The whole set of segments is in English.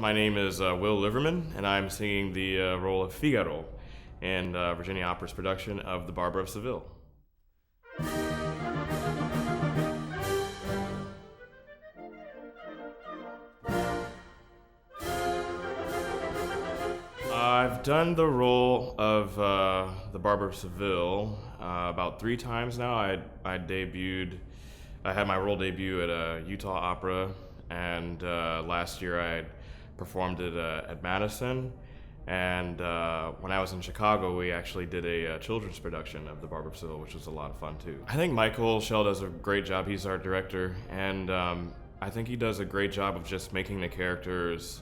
my name is Will Liverman, and I'm singing the role of Figaro in Virginia Opera's production of The Barber of Seville. I've done the role of the Barber of Seville about 3 times now. I had my role debut at a Utah Opera, and last year I performed it at Madison. And when I was in Chicago, we actually did a children's production of The Barber of Seville, which was a lot of fun too. I think Michael Schell does a great job. He's our director, and I think he does a great job of just making the characters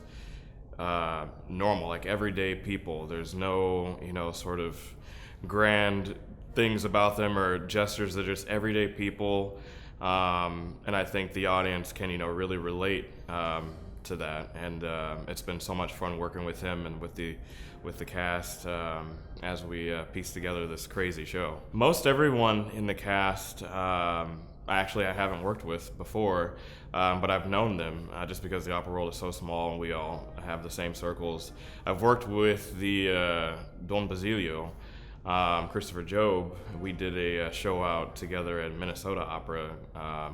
normal, like everyday people. There's no, sort of grand things about them or gestures. They're just everyday people, and I think the audience can, really relate to that. And it's been so much fun working with him and with the cast as we piece together this crazy show. Most everyone in the cast, I haven't worked with before, but I've known them just because the opera world is so small and we all have the same circles. I've worked with the Don Basilio, Christopher Job. We did a show out together at Minnesota Opera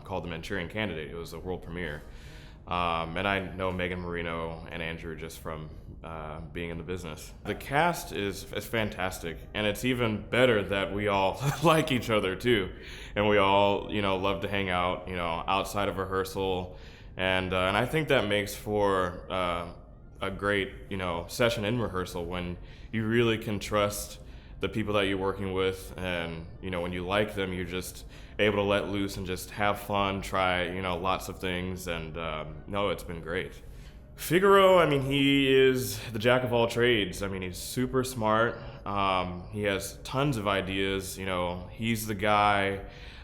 called The Manchurian Candidate. It was a world premiere. And I know Megan Marino and Andrew just from being in the business. The cast is fantastic, and it's even better that we all like each other too, and we all love to hang out outside of rehearsal, and I think that makes for a great session in rehearsal when you really can trust the people that you're working with, and when you like them, you're just able to let loose and just have fun, try lots of things, and no, it's been great. Figaro, he is the jack of all trades. He's super smart. He has tons of ideas. He's the guy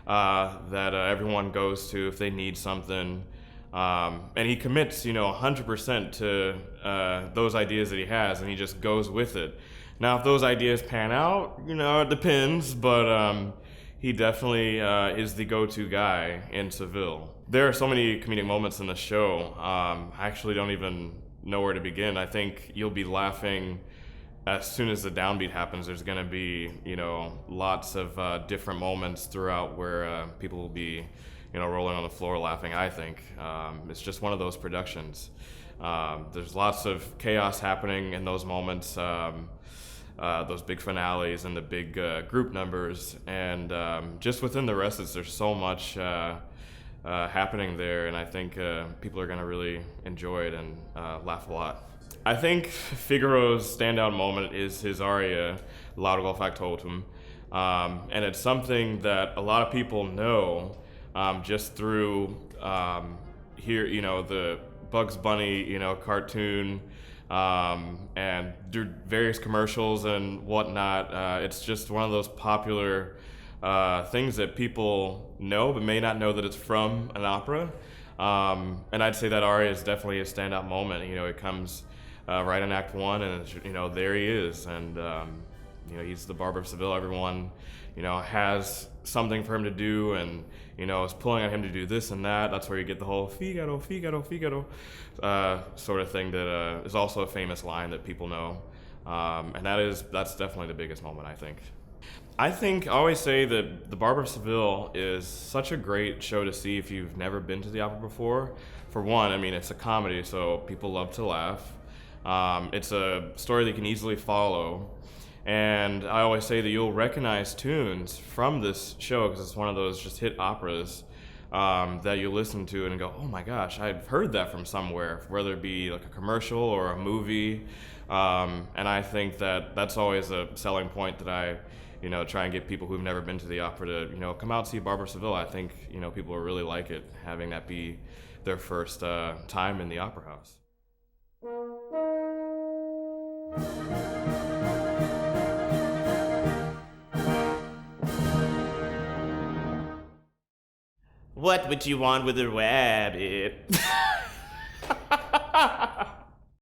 that everyone goes to if they need something, and he commits 100% to those ideas that he has, and he just goes with it. Now, if those ideas pan out, it depends, but he definitely is the go-to guy in Seville. There are so many comedic moments in the show, I actually don't even know where to begin. I think you'll be laughing as soon as the downbeat happens. There's gonna be, lots of different moments throughout where people will be, rolling on the floor laughing, I think. It's just one of those productions. There's lots of chaos happening in those moments. Those big finales and the big group numbers, and just within the recits, there's so much happening there, and I think people are going to really enjoy it and laugh a lot. I think Figaro's standout moment is his aria, Laudagal Factotum, and it's something that a lot of people know just through the Bugs Bunny, cartoon, and through various commercials and whatnot. It's just one of those popular things that people know but may not know that it's from an opera. And I'd say that aria is definitely a standout moment. It comes right in Act 1, and it's, there he is, and he's the Barber of Seville. Everyone has something for him to do, and is pulling on him to do this and that. That's where you get the whole Figaro, Figaro, Figaro sort of thing that is also a famous line that people know, and that's definitely the biggest moment, I think. I always say that The Barber of Seville is such a great show to see if you've never been to the opera before. For one, it's a comedy, so people love to laugh. It's a story that you can easily follow. And I always say that you'll recognize tunes from this show because it's one of those just hit operas that you listen to and go, oh my gosh, I've heard that from somewhere, whether it be like a commercial or a movie. And I think that that's always a selling point that I try and get people who've never been to the opera to come out and see Barber of Seville. I think people will really like it, having that be their first time in the opera house. What would you want with a rabbit?